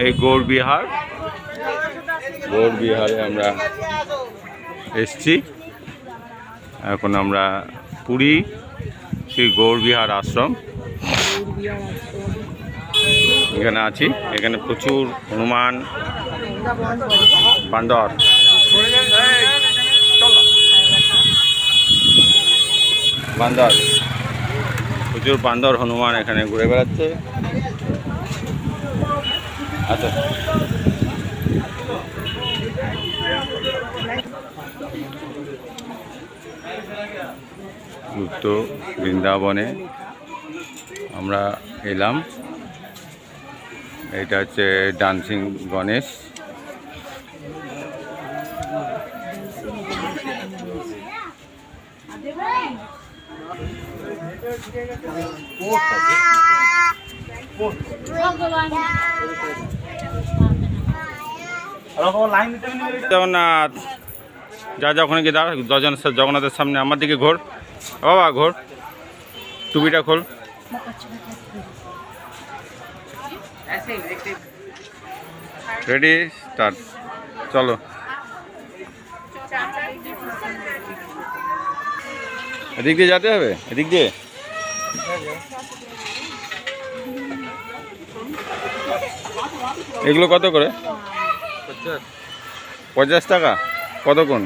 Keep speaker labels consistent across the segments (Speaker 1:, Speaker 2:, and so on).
Speaker 1: এই গৌরবিহার, গৌরবিহারে আমরা এসছি। এখন আমরা পুরী শ্রী গৌরবিহার আশ্রম এখানে আছি। এখানে প্রচুর হনুমান, বান্দর, প্রচুর বান্দর হনুমান এখানে ঘুরে বেড়াচ্ছে। আচ্ছা, গুপ্ত বৃন্দাবনে আমরা এলাম। এটা হচ্ছে ডান্সিং গণেশ। জগন্নাথ, যা যা ওখানে গিয়ে দাঁড়া, জগন্নাথের সামনে আমার দিকে ঘোর বাবা, ঘোর, টুপিটা খোল। রেডি, স্টার্ট, চলো। এদিক দিয়ে যেতে হবে, এদিক দিয়ে। এগুলো কত করে? 50 টাকা। কতক্ষণ?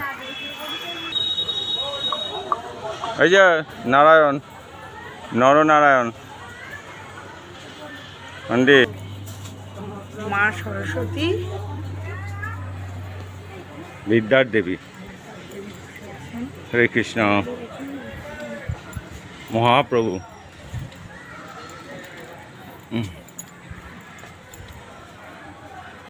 Speaker 1: এই যে নারায়ণ, নরনারায়ণ মন্দির,
Speaker 2: মা সরস্বতী,
Speaker 1: বিদ্যার দেবী। হরে কৃষ্ণ, মহাপ্রভু।